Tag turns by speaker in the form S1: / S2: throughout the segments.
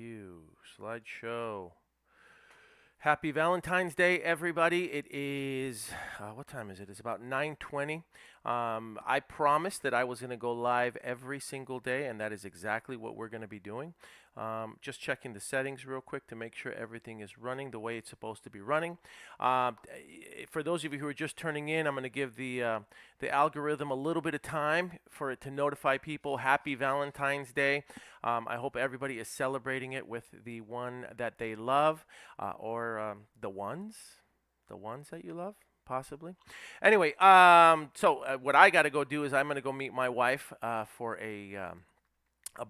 S1: View, slideshow. Happy Valentine's Day, everybody. It is, what time is it? It's about 9:20. I promised that I was going to go live every single day, and that is exactly what we're going to be doing. Just checking the settings real quick to make sure everything is running the way it's supposed to be running. For those of you who are just turning in, I'm going to give the algorithm a little bit of time for it to notify people. Happy Valentine's Day. I hope everybody is celebrating it with the one that they love, or the ones that you love, possibly. Anyway, so what I got to go do is I'm going to go meet my wife for a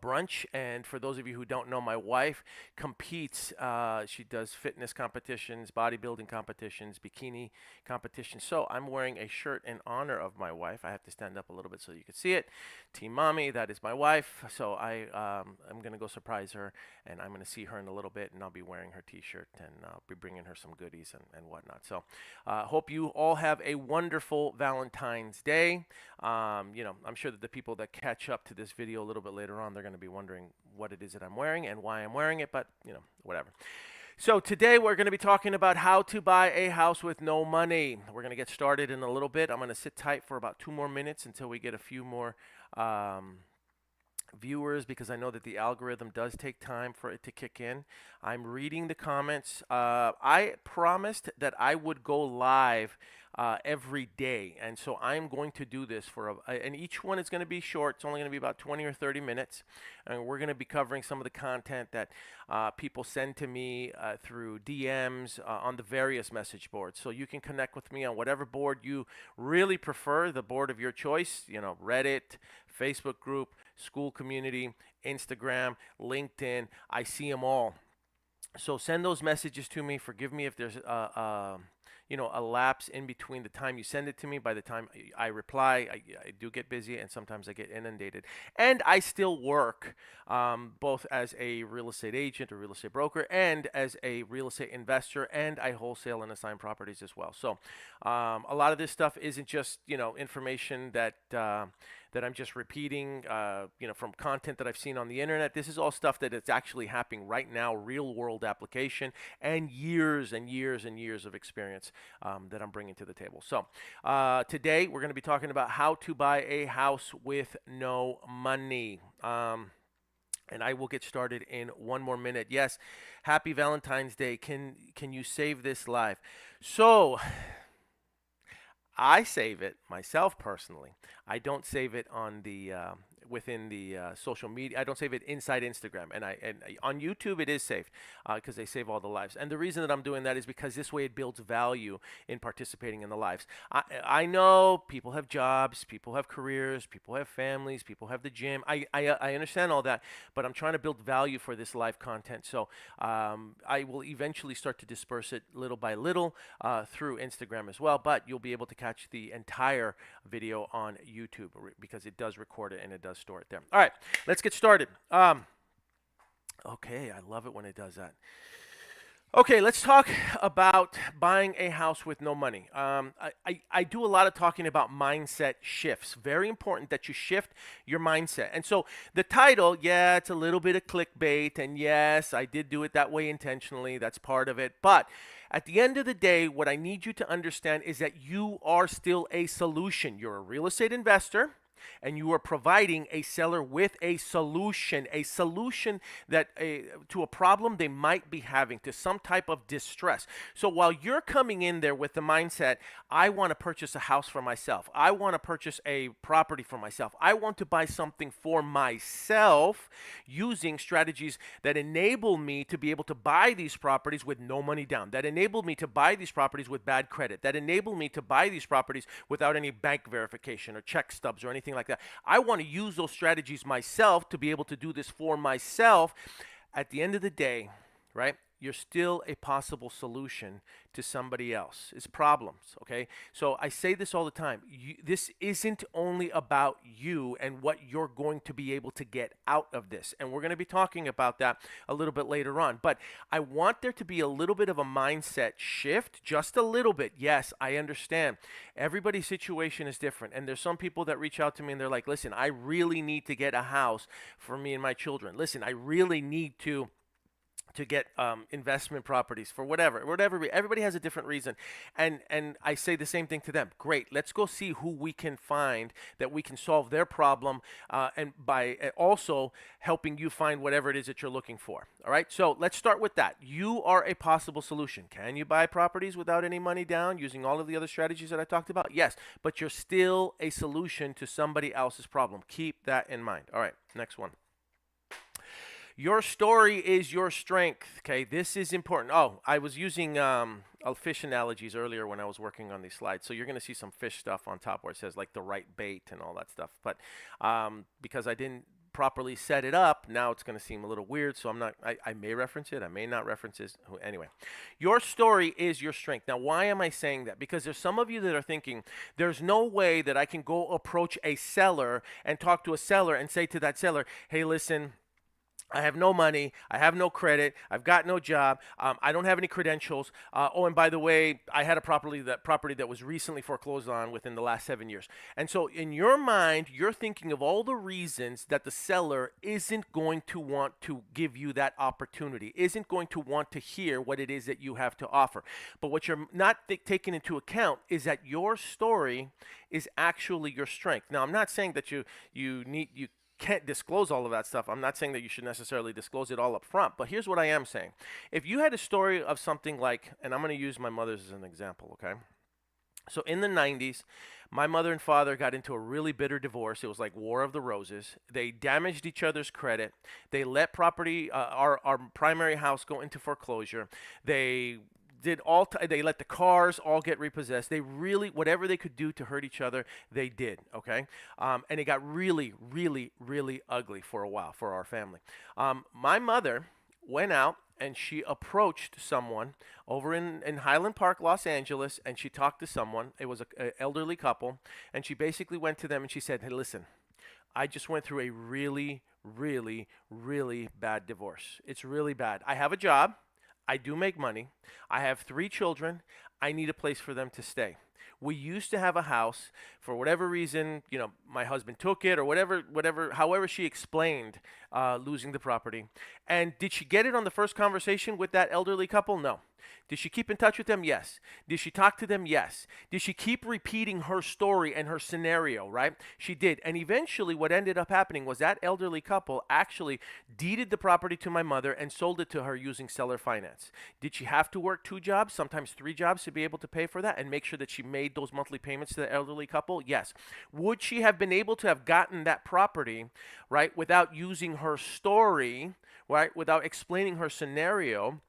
S1: brunch. And for those of you who don't know, my wife competes. She does fitness competitions, bodybuilding competitions, bikini competitions. So I'm wearing a shirt in honor of my wife. I have to stand up a little bit so you can see it. Team Mommy, that is my wife. So I'm going to go surprise her, and I'm going to see her in a little bit, and I'll be wearing her t-shirt, and I'll be bringing her some goodies and whatnot. So hope you all have a wonderful Valentine's Day. I'm sure that the people that catch up to this video a little bit later on, they're going to be wondering what it is that I'm wearing and why I'm wearing it, but whatever. So today we're going to be talking about how to buy a house with no money. We're going to get started in a little bit. I'm going to sit tight for about 2 more minutes until we get a few more viewers, because I know that the algorithm does take time for it to kick in. I'm reading the comments. I promised that I would go live every day, and so I'm going to do this and each one is going to be short. It's only going to be about 20 or 30 minutes, and we're going to be covering some of the content that people send to me through DMs on the various message boards. So you can connect with me on whatever board you really prefer, the board of your choice, Reddit, Facebook group, school community, Instagram, LinkedIn. I see them all. So send those messages to me. Forgive me if there's a lapse in between the time you send it to me. By the time I reply, I do get busy, and sometimes I get inundated. And I still work both as a real estate agent or real estate broker, and as a real estate investor, and I wholesale and assign properties as well. So a lot of this stuff isn't just information that I'm just repeating, from content that I've seen on the internet. This is all stuff that is actually happening right now, real world application, and years and years and years of experience that I'm bringing to the table. So today we're going to be talking about how to buy a house with no money. And I will get started in 1 more minute. Yes, happy Valentine's Day. Can you save this live? So I save it myself personally. I don't save it on the within the social media. I don't save it inside Instagram, and on YouTube it is saved because they save all the lives. And the reason that I'm doing that is because this way it builds value in participating in the lives. I know people have jobs, people have careers, people have families, people have the gym. I understand all that, but I'm trying to build value for this live content. So I will eventually start to disperse it little by little through Instagram as well. But you'll be able to catch the entire video on YouTube because it does record it and it does store it there. All right, let's get started. Okay, I love it when it does that. Okay, let's talk about buying a house with no money. I do a lot of talking about mindset shifts. Very important that you shift your mindset. And so the title, yeah, it's a little bit of clickbait. And yes, I did do it that way intentionally. That's part of it. But at the end of the day, what I need you to understand is that you are still a solution. You're a real estate investor, and you are providing a seller with a solution that to a problem they might be having, to some type of distress. So while you're coming in there with the mindset, I want to purchase a house for myself, I want to purchase a property for myself, I want to buy something for myself, using strategies that enable me to be able to buy these properties with no money down, that enable me to buy these properties with bad credit, that enable me to buy these properties without any bank verification or check stubs or anything like that. I want to use those strategies myself to be able to do this for myself. At the end of the day, right, you're still a possible solution to somebody else's problems, okay? So I say this all the time. This isn't only about you and what you're going to be able to get out of this. And we're going to be talking about that a little bit later on. But I want there to be a little bit of a mindset shift, just a little bit. Yes, I understand. Everybody's situation is different. And there's some people that reach out to me and they're like, listen, I really need to get a house for me and my children. Listen, I really need to to get investment properties for whatever. Everybody has a different reason, and I say the same thing to them. Great, let's go see who we can find that we can solve their problem, and by also helping you find whatever it is that you're looking for. All right, so let's start with that. You are a possible solution. Can you buy properties without any money down using all of the other strategies that I talked about? Yes, but you're still a solution to somebody else's problem. Keep that in mind. All right, next one. Your story is your strength. Okay, this is important. Oh, I was using fish analogies earlier when I was working on these slides. So you're going to see some fish stuff on top where it says like the right bait and all that stuff. But because I didn't properly set it up, now it's going to seem a little weird. So I'm not. I may reference it. I may not reference it. Anyway, your story is your strength. Now, why am I saying that? Because there's some of you that are thinking there's no way that I can go approach a seller and talk to a seller and say to that seller, hey, listen, I have no money. I have no credit. I've got no job. I don't have any credentials. Oh, and by the way, I had a property that was recently foreclosed on within the last 7 years. And so in your mind, you're thinking of all the reasons that the seller isn't going to want to give you that opportunity, isn't going to want to hear what it is that you have to offer. But what you're not taking into account is that your story is actually your strength. Now, I'm not saying that you can't disclose all of that stuff. I'm not saying that you should necessarily disclose it all up front, but here's what I am saying. If you had a story of something like, and I'm going to use my mother's as an example, okay? So in the 90s, my mother and father got into a really bitter divorce. It was like War of the Roses. They damaged each other's credit. They let property, our primary house, go into foreclosure. They they let the cars all get repossessed. They really, whatever they could do to hurt each other, they did. Okay, and it got really, really, really ugly for a while for our family. My mother went out and she approached someone over in Highland Park, Los Angeles, and she talked to someone. It was an elderly couple, and she basically went to them and she said, "Hey, listen, I just went through a really, really, really bad divorce. It's really bad. I have a job. I do make money. I have 3 children. I need a place for them to stay. We used to have a house. For whatever reason, my husband took it or however she explained losing the property. And did she get it on the first conversation with that elderly couple? No. Did she keep in touch with them? Yes. Did she talk to them? Yes. Did she keep repeating her story and her scenario, right? She did. And eventually what ended up happening was that elderly couple actually deeded the property to my mother and sold it to her using seller finance. Did she have to work 2 jobs, sometimes 3 jobs to be able to pay for that and make sure that she made those monthly payments to the elderly couple? Yes. Would she have been able to have gotten that property, right, without using her story, right, without explaining her scenario?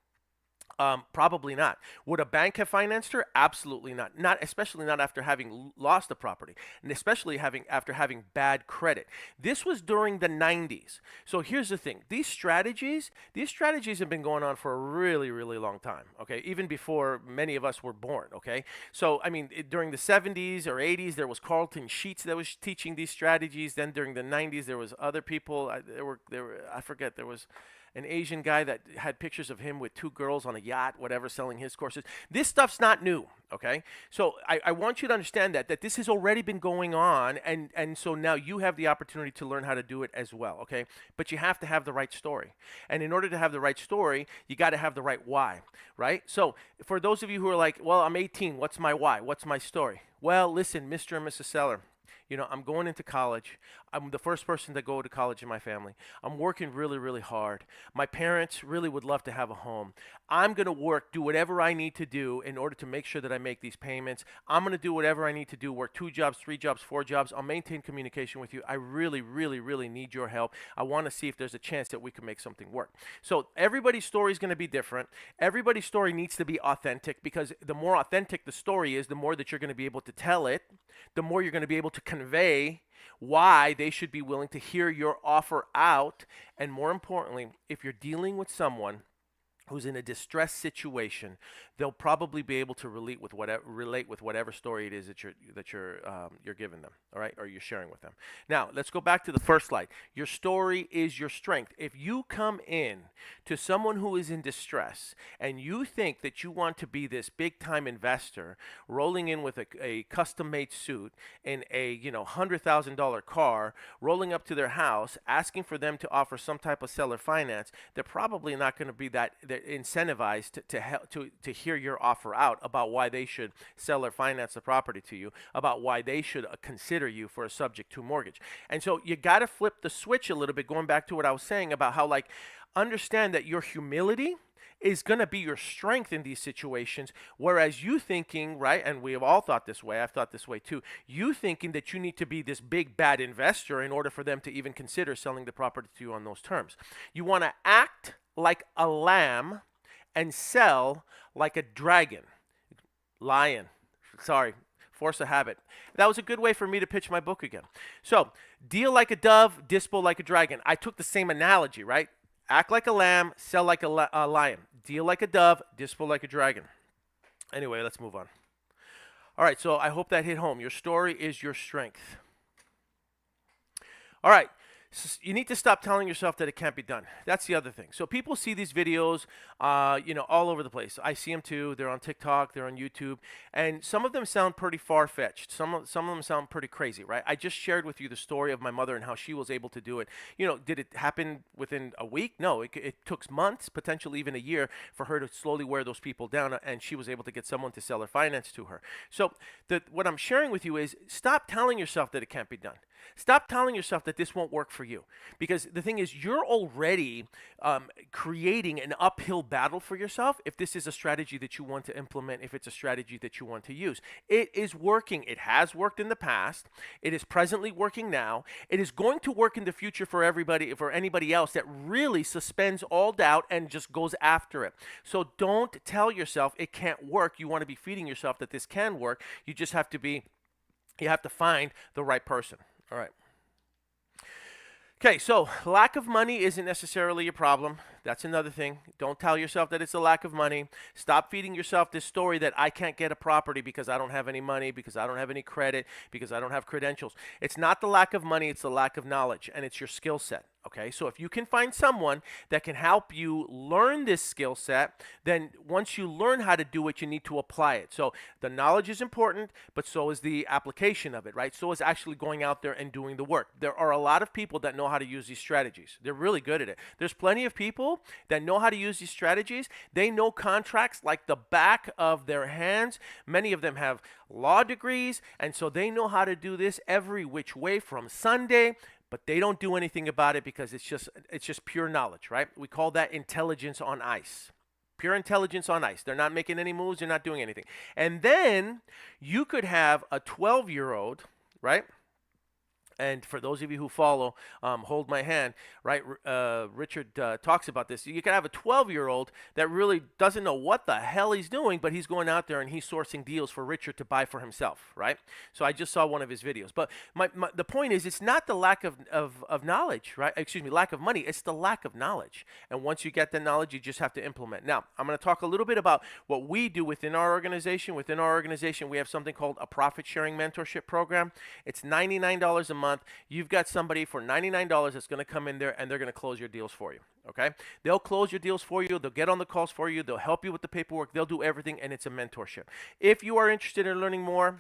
S1: Probably not. Would a bank have financed her? Absolutely not. Especially not after having lost the property, and especially after having bad credit. This was during the 90s. So here's the thing: these strategies have been going on for a really, really long time. Okay, even before many of us were born. Okay, so I mean, during the 70s or 80s, there was Carlton Sheets that was teaching these strategies. Then during the 90s, there was other people. I forget. There was an Asian guy that had pictures of him with 2 girls on a yacht, whatever, selling his courses. This stuff's not new, okay? So I want you to understand that this has already been going on, and so now you have the opportunity to learn how to do it as well, okay? But you have to have the right story. And in order to have the right story, you got to have the right why, right? So for those of you who are like, well, I'm 18, what's my why? What's my story? Well, listen, Mr. and Mrs. Seller, I'm going into college. I'm the first person to go to college in my family. I'm working really, really hard. My parents really would love to have a home. I'm going to do whatever I need to do in order to make sure that I make these payments. I'm going to do whatever I need to do, work 2 jobs, 3 jobs, 4 jobs. I'll maintain communication with you. I really, really, really need your help. I want to see if there's a chance that we can make something work. So everybody's story is going to be different. Everybody's story needs to be authentic, because the more authentic the story is, the more that you're going to be able to tell it, the more you're going to be able to convey why they should be willing to hear your offer out. And more importantly, if you're dealing with someone who's in a distressed situation, they'll probably be able to relate with whatever story it is that you're giving them, all right, or you're sharing with them. Now, let's go back to the first slide. Your story is your strength. If you come in to someone who is in distress and you think that you want to be this big time investor rolling in with a custom made suit in a $100,000 car, rolling up to their house, asking for them to offer some type of seller finance, they're probably not going to be that incentivized to hear your offer out about why they should sell or finance the property to you, about why they should consider you for a subject to mortgage. And so you got to flip the switch a little bit, going back to what I was saying about how, like, understand that your humility is going to be your strength in these situations, whereas you thinking, right, and we have all thought this way, I've thought this way too, you thinking that you need to be this big bad investor in order for them to even consider selling the property to you on those terms. You want to act like a lamb and sell like a dragon. Lion. Sorry. Force of habit. That was a good way for me to pitch my book again. So, deal like a dove, dispo like a dragon. I took the same analogy, right? Act like a lamb, sell like a lion. Deal like a dove, dispo like a dragon. Anyway, let's move on. All right, so I hope that hit home. Your story is your strength. All right. You need to stop telling yourself that it can't be done. That's the other thing. So people see these videos, all over the place. I see them too. They're on TikTok. They're on YouTube. And some of them sound pretty far-fetched. Some of them sound pretty crazy, right? I just shared with you the story of my mother and how she was able to do it. Did it happen within a week? No, it took months, potentially even a year, for her to slowly wear those people down, and she was able to get someone to sell her finance to her. So what I'm sharing with you is, stop telling yourself that it can't be done. Stop telling yourself that this won't work for you, because the thing is, you're already creating an uphill battle for yourself if this is a strategy that you want to implement, if it's a strategy that you want to use. It is working. It has worked in the past. It is presently working now. It is going to work in the future for everybody, for anybody else that really suspends all doubt and just goes after it. So don't tell yourself it can't work. You want to be feeding yourself that this can work. You have to find the right person. All right. Okay, so lack of money isn't necessarily a problem. That's another thing. Don't tell yourself that it's a lack of money. Stop feeding yourself this story that I can't get a property because I don't have any money, because I don't have any credit, because I don't have credentials. It's not the lack of money, it's the lack of knowledge, and it's your skill set. Okay, so if you can find someone that can help you learn this skill set, then once you learn how to do it, you need to apply it. So the knowledge is important, but so is the application of it, right? So is actually going out there and doing the work. There are a lot of people that know how to use these strategies. They're really good at it. There's plenty of people that know how to use these strategies. They know contracts like the back of their hands. Many of them have law degrees, and so they know how to do this every which way from Sunday, but they don't do anything about it because it's just pure knowledge, right? We call that intelligence on ice. Pure intelligence on ice. They're not making any moves. They're not doing anything. And then you could have a 12-year-old, right? And for those of you who follow, hold my hand, right? Richard talks about this. You can have a 12-year-old that really doesn't know what the hell he's doing, but he's going out there and he's sourcing deals for Richard to buy for himself, right? So I just saw one of his videos. But the point is, it's not the lack of knowledge, right? Excuse me, lack of money. It's the lack of knowledge. And once you get the knowledge, you just have to implement. Now, I'm going to talk a little bit about what we do within our organization. Within our organization, we have something called a profit-sharing mentorship program. It's $99 a month. You've got somebody for $99 that's going to come in there and they're going to close your deals for you. Okay? They'll close your deals for you. They'll get on the calls for you. They'll help you with the paperwork. They'll do everything, and it's a mentorship. If you are interested in learning more,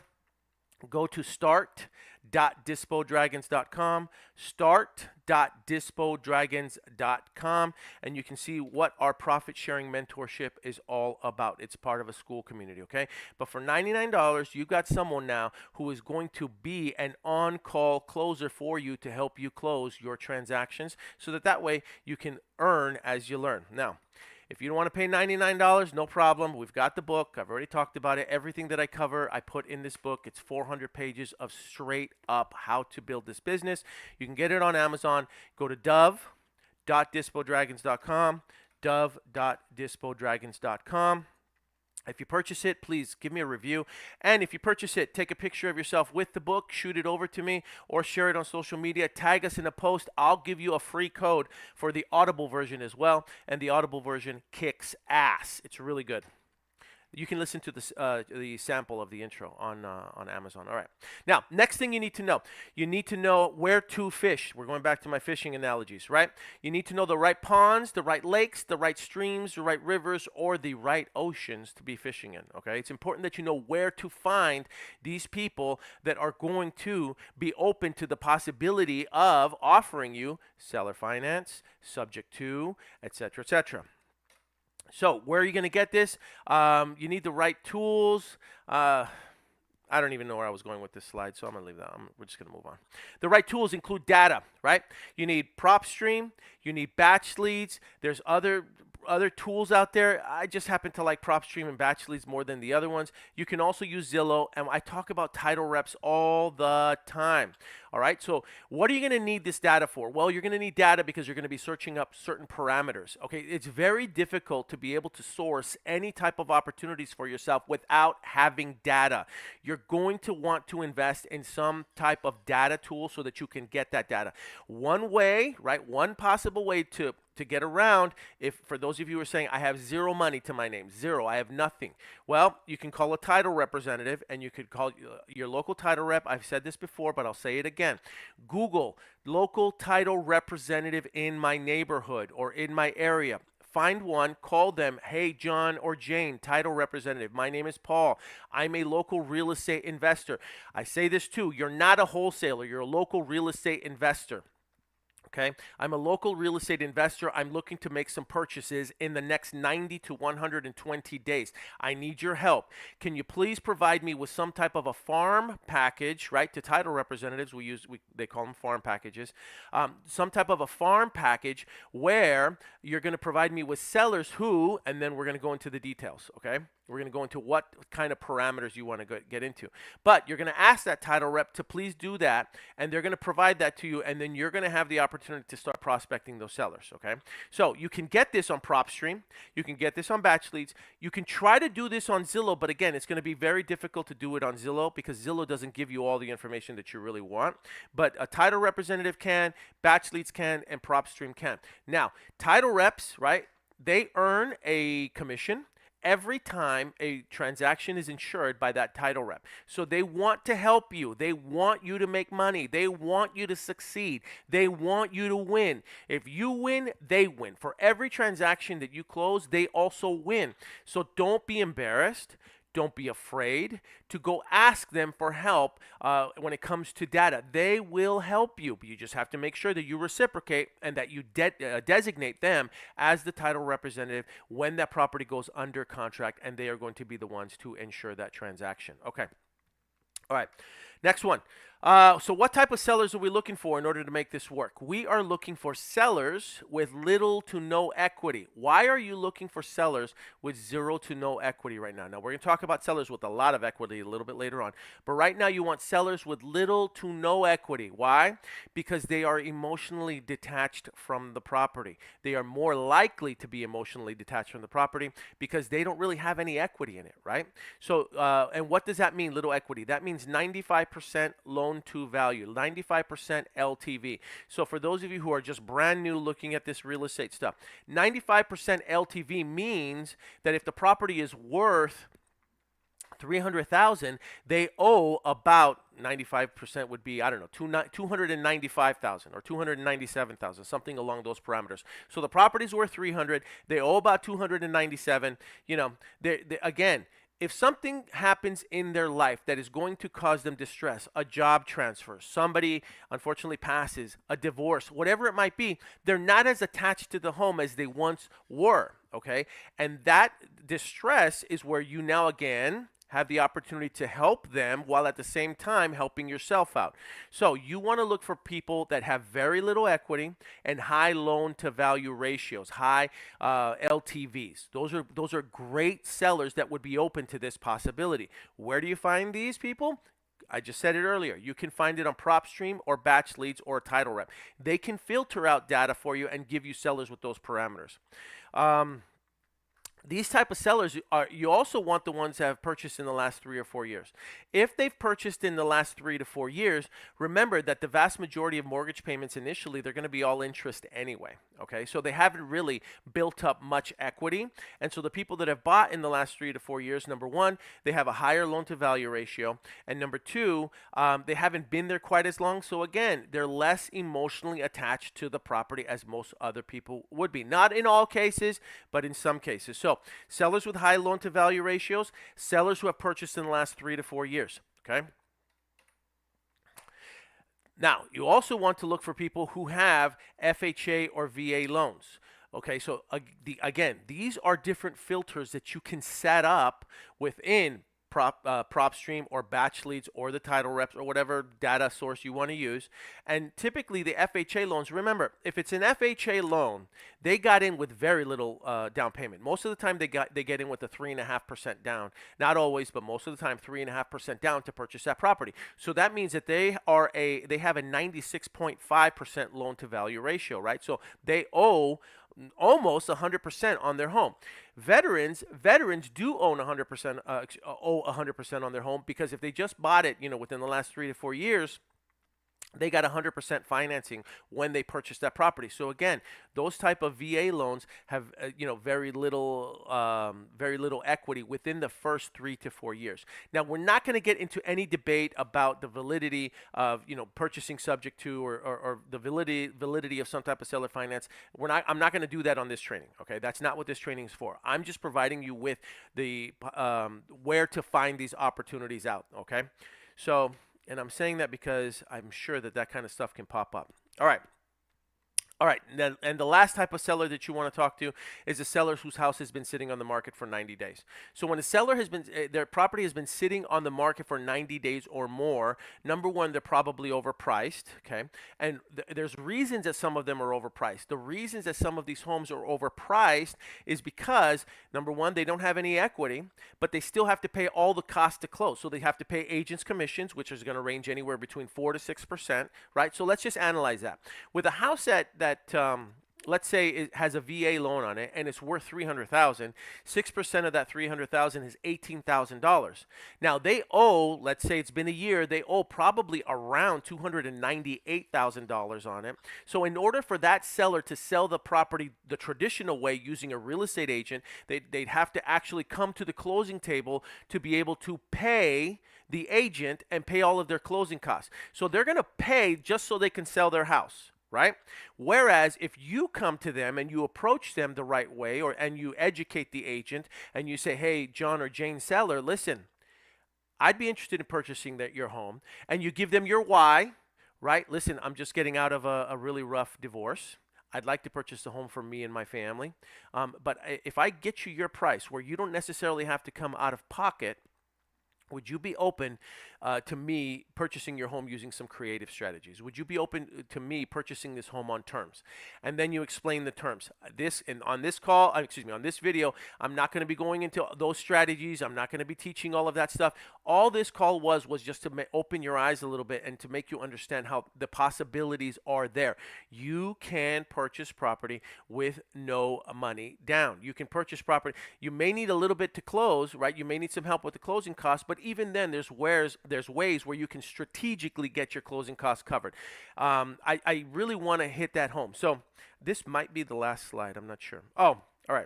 S1: go to start.dispodragons.com, start.dispodragons.com, and you can see what our profit sharing mentorship is all about. It's part of a school community, okay? But for $99, you got someone now who is going to be an on-call closer for you to help you close your transactions so that way you can earn as you learn. Now, if you don't want to pay $99, no problem. We've got the book. I've already talked about it. Everything that I cover, I put in this book. It's 400 pages of straight up how to build this business. You can get it on Amazon. Go to dove.dispodragons.com, dove.dispodragons.com. If you purchase it, please give me a review. And if you purchase it, take a picture of yourself with the book, shoot it over to me, or share it on social media. Tag us in a post. I'll give you a free code for the Audible version as well. And the Audible version kicks ass. It's really good. You can listen to the sample of the intro on Amazon. All right. Now, next thing you need to know where to fish. We're going back to my fishing analogies, right? You need to know the right ponds, the right lakes, the right streams, the right rivers, or the right oceans to be fishing in. Okay. It's important that you know where to find these people that are going to be open to the possibility of offering you seller finance, subject to, etc., etc. So where are you going to get this? You need the right tools. I don't even know where I was going with this slide, so I'm going to leave that. We're just going to move on. The right tools include data, right? You need PropStream. You need BatchLeads. There's other tools out there. I just happen to like PropStream and BatchLeads more than the other ones. You can also use Zillow, and I talk about title reps all the time. All right, so what are you going to need this data for? Well, you're going to need data because you're going to be searching up certain parameters. Okay, it's very difficult to be able to source any type of opportunities for yourself without having data. You're going to want to invest in some type of data tool so that you can get that data. One way, right, one possible way to get around, if for those of you who are saying, I have zero money to my name, zero, I have nothing. Well, you can call a title representative, and you could call your local title rep. I've said this before, but I'll say it again. Google local title representative in my neighborhood or in my area. Find one, call them, hey, John or Jane, title representative. My name is Paul. I'm a local real estate investor. I say this too, you're not a wholesaler, you're a local real estate investor. Okay, I'm a local real estate investor. I'm looking to make some purchases in the next 90 to 120 days. I need your help. Can you please provide me with some type of a farm package, right? To title representatives, they call them farm packages. Some type of a farm package where you're going to provide me with sellers who, and then we're going to go into the details, okay? We're going to go into what kind of parameters you want to get into. But you're going to ask that title rep to please do that, and they're going to provide that to you, and then you're going to have the opportunity to start prospecting those sellers, okay? So you can get this on PropStream. You can get this on BatchLeads. You can try to do this on Zillow, but again, it's going to be very difficult to do it on Zillow because Zillow doesn't give you all the information that you really want. But a title representative can, BatchLeads can, and PropStream can. Now, title reps, right, they earn a commission every time a transaction is insured by that title rep. So they want to help you. They want you to make money. They want you to succeed. They want you to win. If you win, they win. For every transaction that you close, they also win. So don't be embarrassed. Don't be afraid to go ask them for help when it comes to data. They will help you, but you just have to make sure that you reciprocate and that you designate them as the title representative when that property goes under contract, and they are going to be the ones to ensure that transaction. Okay. All right. Next one. So what type of sellers are we looking for in order to make this work? We are looking for sellers with little to no equity. Why are you looking for sellers with zero to no equity right now? Now, we're going to talk about sellers with a lot of equity a little bit later on. But right now, you want sellers with little to no equity. Why? Because they are emotionally detached from the property. They are more likely to be emotionally detached from the property because they don't really have any equity in it, right? So, and what does that mean, little equity? That means 95% loan to value, 95% LTV. So for those of you who are just brand new looking at this real estate stuff, 95% LTV means that if the property is worth $300,000, they owe about 95% would be, I don't know, 295,000 or 297,000, something along those parameters. So the property's worth 300, they owe about 297. You know, again, if something happens in their life that is going to cause them distress, a job transfer, somebody unfortunately passes, a divorce, whatever it might be, they're not as attached to the home as they once were, okay? And that distress is where you now again have the opportunity to help them while at the same time helping yourself out. So you want to look for people that have very little equity and high loan to value ratios, high LTVs. Those are great sellers that would be open to this possibility. Where do you find these people? I just said it earlier. You can find it on PropStream or BatchLeads or a title rep. They can filter out data for you and give you sellers with those parameters. These type of sellers are, you also want the ones that have purchased in the last 3 or 4 years. If they've purchased in the last 3 to 4 years, remember that the vast majority of mortgage payments initially, they're going to be all interest anyway. Okay, so they haven't really built up much equity. And so the people that have bought in the last 3 to 4 years, number one, they have a higher loan to value ratio. And number two, they haven't been there quite as long. So again, they're less emotionally attached to the property as most other people would be. Not in all cases, but in some cases. So sellers with high loan to value ratios, sellers who have purchased in the last 3 to 4 years. Okay. Now, you also want to look for people who have FHA or VA loans. Okay, so again, these are different filters that you can set up within PropStream or BatchLeads or the title reps or whatever data source you want to use. And typically the FHA loans, remember, if it's an FHA loan, they got in with very little down payment. Most of the time they get in with a 3.5% down. Not always, but most of the time 3.5% down to purchase that property. So that means that they have a 96.5% loan to value ratio, right? So they owe almost 100% on their home. Veterans do own 100%, owe 100% on their home, because if they just bought it, within the last 3 to 4 years, they got 100% financing when they purchased that property. So again, those type of VA loans have very little equity within the first 3 to 4 years. Now, we're not going to get into any debate about the validity of purchasing subject to or the validity of some type of seller finance. I'm not going to do that on this training. Okay, that's not what this training is for. I'm just providing you with the where to find these opportunities out. Okay, so. And I'm saying that because I'm sure that kind of stuff can pop up. All right. All right, and the last type of seller that you want to talk to is a seller whose house has been sitting on the market for 90 days. So when a seller has been, their property has been sitting on the market for 90 days or more, number one, they're probably overpriced, okay? And there's reasons that some of them are overpriced. The reasons that some of these homes are overpriced is because, number one, they don't have any equity, but they still have to pay all the costs to close. So they have to pay agents' commissions, which is going to range anywhere between 4 to 6%, right? So let's just analyze that. With a house that let's say it has a VA loan on it and it's worth $300,000, 6% of that $300,000 is $18,000. Now they owe, let's say it's been a year, they owe probably around $298,000 on it. So in order for that seller to sell the property the traditional way using a real estate agent, they'd have to actually come to the closing table to be able to pay the agent and pay all of their closing costs. So they're going to pay just so they can sell their house. Right? Whereas if you come to them and you approach them the right way, and you educate the agent and you say, hey, John or Jane seller, listen, I'd be interested in purchasing your home, and you give them your why, right? Listen, I'm just getting out of a really rough divorce. I'd like to purchase a home for me and my family. But if I get you your price where you don't necessarily have to come out of pocket, would you be open to me purchasing your home using some creative strategies? Would you be open to me purchasing this home on terms? And then you explain the terms. On this video, I'm not going to be going into those strategies. I'm not going to be teaching all of that stuff. All this call was just to open your eyes a little bit and to make you understand how the possibilities are there. You can purchase property with no money down. You can purchase property. You may need a little bit to close, right? You may need some help with the closing costs, but even then, there's ways where you can strategically get your closing costs covered. I really want to hit that home. So this might be the last slide. I'm not sure. Oh, all right.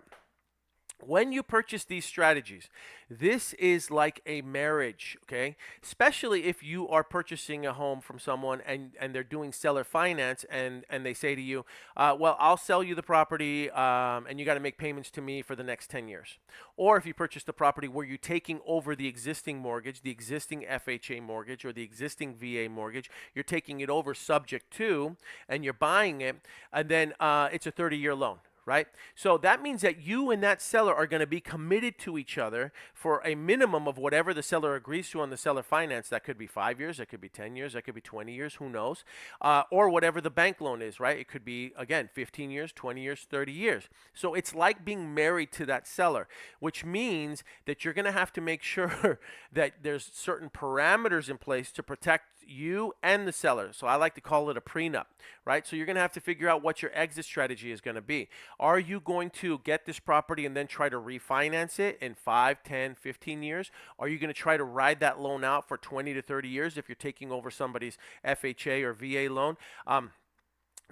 S1: When you purchase these strategies, this is like a marriage, okay? Especially if you are purchasing a home from someone and they're doing seller finance and they say to you, well, I'll sell you the property and you got to make payments to me for the next 10 years. Or if you purchase the property where you're taking over the existing mortgage, the existing FHA mortgage or the existing VA mortgage, you're taking it over subject to, and you're buying it, and then it's a 30-year loan. Right? So that means that you and that seller are going to be committed to each other for a minimum of whatever the seller agrees to on the seller finance. That could be 5 years, that could be 10 years, that could be 20 years, who knows? Or whatever the bank loan is, right? It could be, again, 15 years, 20 years, 30 years. So it's like being married to that seller, which means that you're going to have to make sure that there's certain parameters in place to protect you and the seller. So I like to call it a prenup, right? So you're going to have to figure out what your exit strategy is going to be. Are you going to get this property and then try to refinance it in 5, 10, 15 years? Are you going to try to ride that loan out for 20 to 30 years if you're taking over somebody's FHA or VA loan?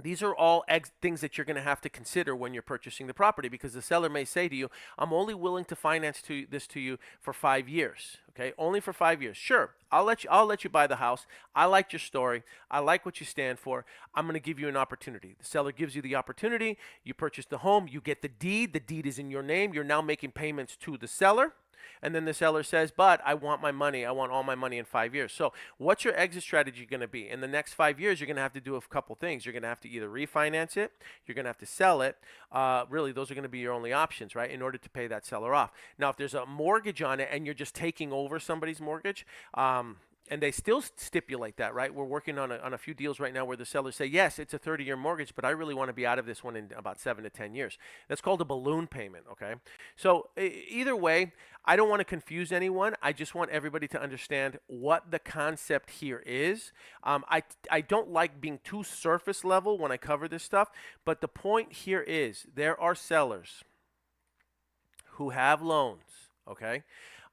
S1: These are all things that you're going to have to consider when you're purchasing the property, because the seller may say to you, I'm only willing to finance this to you for 5 years. Okay, only for 5 years. Sure, I'll let you buy the house. I like your story. I like what you stand for. I'm going to give you an opportunity. The seller gives you the opportunity. You purchase the home. You get the deed. The deed is in your name. You're now making payments to the seller. And then the seller says, but I want my money. I want all my money in 5 years. So what's your exit strategy going to be? In the next 5 years, you're going to have to do a couple things. You're going to have to either refinance it. You're going to have to sell it. Really, those are going to be your only options, right, in order to pay that seller off. Now, if there's a mortgage on it and you're just taking over somebody's mortgage, and they still stipulate that, right? We're working on a few deals right now where the sellers say, yes, it's a 30-year mortgage, but I really want to be out of this one in about 7 to 10 years. That's called a balloon payment, okay? So either way, I don't want to confuse anyone. I just want everybody to understand what the concept here is. I don't like being too surface level when I cover this stuff, but the point here is there are sellers who have loans, okay,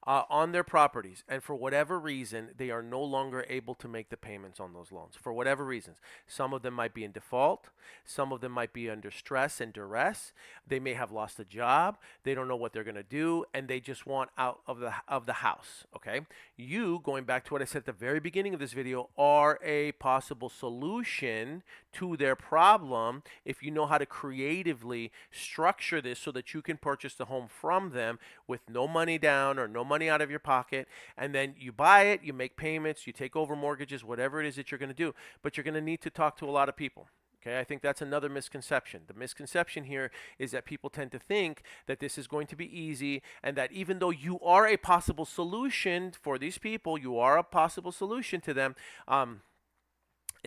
S1: on their properties, and for whatever reason, they are no longer able to make the payments on those loans. For whatever reasons, some of them might be in default, some of them might be under stress and duress. They may have lost a job. They don't know what they're going to do, and they just want out of the house. Okay, you, going back to what I said at the very beginning of this video, are a possible solution to their problem if you know how to creatively structure this so that you can purchase the home from them with no money down or no money out of your pocket, and then you buy it, you make payments, you take over mortgages, whatever it is that you're going to do. But you're going to need to talk to a lot of people. Okay, I think that's another misconception. The misconception here is that people tend to think that this is going to be easy, and that even though you are a possible solution for these people, you are a possible solution to them,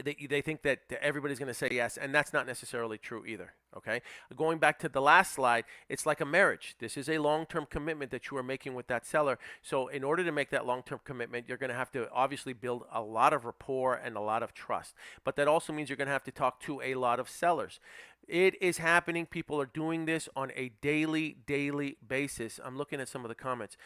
S1: they think that everybody's going to say yes, and that's not necessarily true either. Okay, going back to the last slide, it's like a marriage. This is a long-term commitment that you are making with that seller. So in order to make that long-term commitment, you're going to have to obviously build a lot of rapport and a lot of trust. But that also means you're going to have to talk to a lot of sellers. It is happening. People are doing this on a daily basis. I'm looking at some of the comments.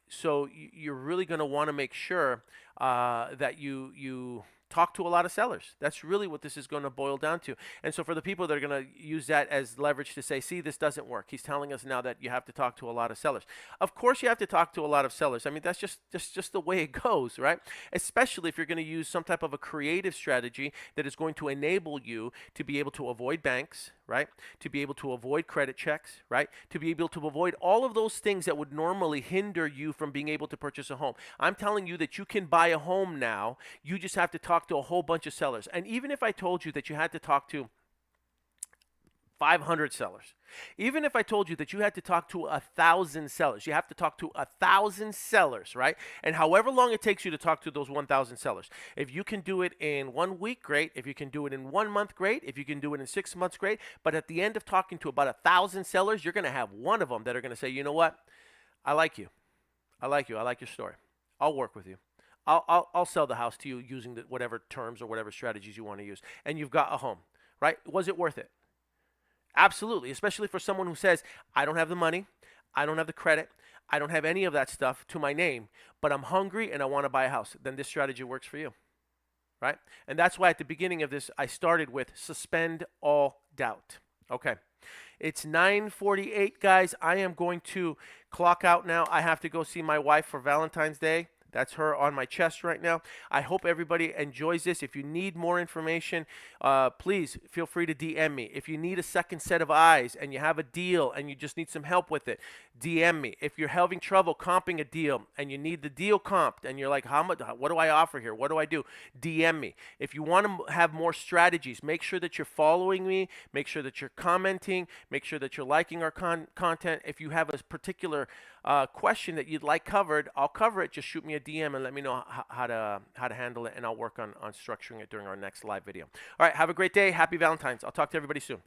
S1: So you're really going to want to make sure that you talk to a lot of sellers. That's really what this is going to boil down to. And so for the people that are going to use that as leverage to say, see, this doesn't work. He's telling us now that you have to talk to a lot of sellers. Of course you have to talk to a lot of sellers. I mean, that's just the way it goes, right? Especially if you're going to use some type of a creative strategy that is going to enable you to be able to avoid banks, right? To be able to avoid credit checks, right? To be able to avoid all of those things that would normally hinder you from being able to purchase a home. I'm telling you that you can buy a home now. You just have to talk to a whole bunch of sellers. And even if I told you that you had to talk to 500 sellers, even if I told you that you had to talk to 1,000 sellers, you have to talk to 1,000 sellers, right? And however long it takes you to talk to those 1,000 sellers, if you can do it in 1 week, great. If you can do it in 1 month, great. If you can do it in 6 months, great. But at the end of talking to about 1,000 sellers, you're going to have one of them that are going to say, you know what? I like you. I like you. I like your story. I'll work with you. I'll sell the house to you using whatever terms or whatever strategies you want to use. And you've got a home, right? Was it worth it? Absolutely, especially for someone who says, I don't have the money, I don't have the credit, I don't have any of that stuff to my name, but I'm hungry and I want to buy a house. Then this strategy works for you, right? And that's why at the beginning of this, I started with suspend all doubt. Okay. It's 9:48, guys. I am going to clock out now. I have to go see my wife for Valentine's Day. That's her on my chest right now. I hope everybody enjoys this. If you need more information, please feel free to DM me. If you need a second set of eyes and you have a deal and you just need some help with it, DM me. If you're having trouble comping a deal and you need the deal comped and you're like, how much? What do I offer here? What do I do? DM me. If you want to have more strategies, make sure that you're following me. Make sure that you're commenting. Make sure that you're liking our content. If you have a particular question that you'd like covered, I'll cover it. Just shoot me a DM and let me know how to handle it, and I'll work on structuring it during our next live video. All right, have a great day. Happy Valentine's. I'll talk to everybody soon.